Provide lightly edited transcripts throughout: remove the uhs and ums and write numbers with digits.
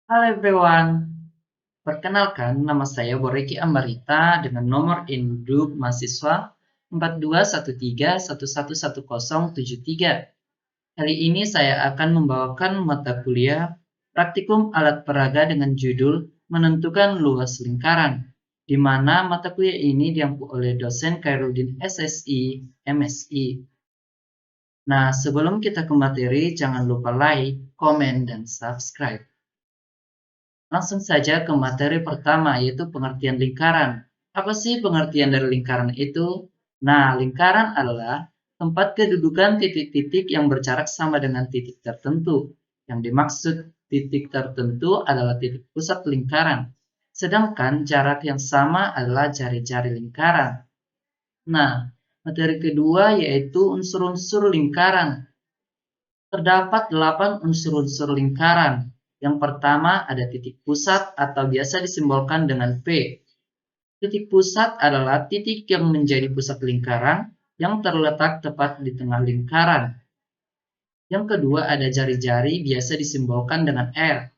Halo everyone, perkenalkan nama saya Boreki Ambarita dengan nomor induk mahasiswa 4213111073. Kali ini saya akan membawakan mata kuliah Praktikum Alat Peraga dengan judul Menentukan Luas Lingkaran, di mana mata kuliah ini diampu oleh dosen Khairuddin SSI, MSI. Nah, sebelum kita ke materi, jangan lupa like, komen, dan subscribe. Langsung saja ke materi pertama, yaitu pengertian lingkaran. Apa sih pengertian dari lingkaran itu? Nah, lingkaran adalah tempat kedudukan titik-titik yang berjarak sama dengan titik tertentu. Yang dimaksud titik tertentu adalah titik pusat lingkaran. Sedangkan jarak yang sama adalah jari-jari lingkaran. Nah, materi kedua yaitu unsur-unsur lingkaran. Terdapat 8 unsur-unsur lingkaran. Yang pertama ada titik pusat atau biasa disimbolkan dengan P. Titik pusat adalah titik yang menjadi pusat lingkaran yang terletak tepat di tengah lingkaran. Yang kedua ada jari-jari biasa disimbolkan dengan R.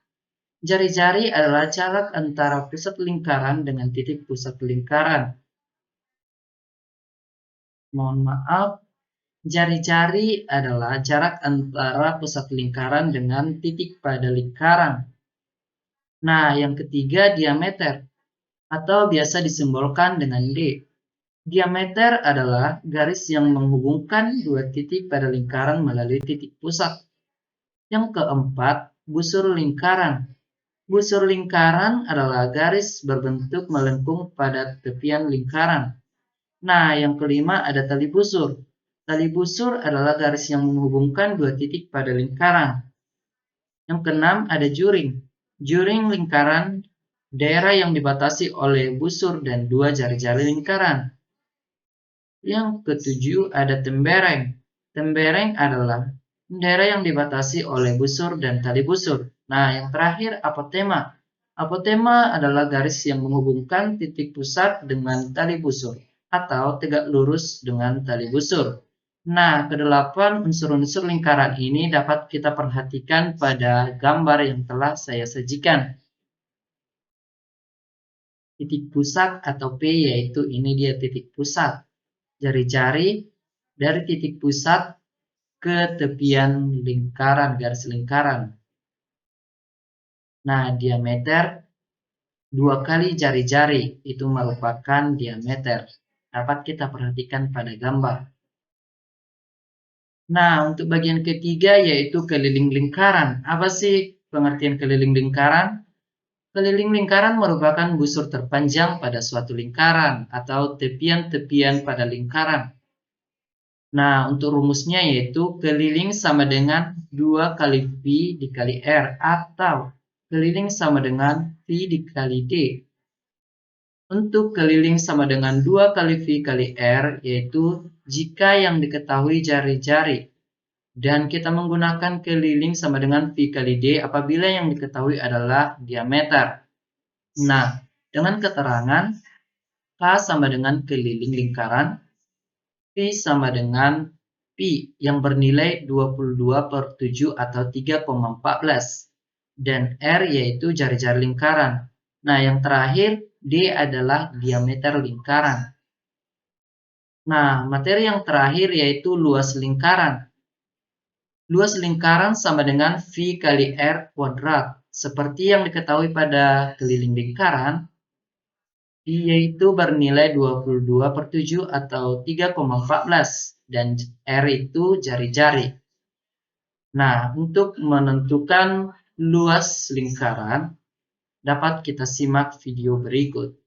Jari-jari adalah jarak antara pusat lingkaran dengan titik pusat lingkaran. Mohon maaf, jari-jari adalah jarak antara pusat lingkaran dengan titik pada lingkaran. Nah, yang ketiga diameter atau biasa disimbolkan dengan D. Diameter adalah garis yang menghubungkan dua titik pada lingkaran melalui titik pusat. Yang keempat, busur lingkaran. Busur lingkaran adalah garis berbentuk melengkung pada tepian lingkaran. Nah, yang kelima ada tali busur. Tali busur adalah garis yang menghubungkan dua titik pada lingkaran. Yang keenam ada juring. Juring lingkaran, daerah yang dibatasi oleh busur dan dua jari-jari lingkaran. Yang ketujuh ada tembereng. Tembereng adalah daerah yang dibatasi oleh busur dan tali busur. Nah, yang terakhir apotema. Apotema adalah garis yang menghubungkan titik pusat dengan tali busur atau tegak lurus dengan tali busur. Nah, kedelapan unsur-unsur lingkaran ini dapat kita perhatikan pada gambar yang telah saya sajikan. Titik pusat atau P yaitu ini dia titik pusat. Jari-jari dari titik pusat ke tepian lingkaran, garis lingkaran. Nah, diameter 2 kali jari-jari itu merupakan diameter. Dapat kita perhatikan pada gambar. Nah, untuk bagian ketiga yaitu keliling lingkaran. Apa sih pengertian keliling lingkaran? Keliling lingkaran merupakan busur terpanjang pada suatu lingkaran atau tepian-tepian pada lingkaran. Nah, untuk rumusnya yaitu keliling sama dengan 2 kali V dikali R atau keliling sama dengan V dikali D. Untuk keliling sama dengan 2 kali V kali R yaitu jika yang diketahui jari-jari. Dan kita menggunakan keliling sama dengan V kali D apabila yang diketahui adalah diameter. Nah, dengan keterangan K sama dengan keliling lingkaran, P sama dengan Pi yang bernilai 22/7 atau 3,14 dan R yaitu jari-jari lingkaran. Nah, yang terakhir D adalah diameter lingkaran. Nah, materi yang terakhir yaitu luas lingkaran. Luas lingkaran sama dengan V kali R kuadrat. Seperti yang diketahui pada keliling lingkaran, yaitu bernilai 22/7 atau 3,14 dan R itu jari-jari. Nah, untuk menentukan luas lingkaran, dapat kita simak video berikut.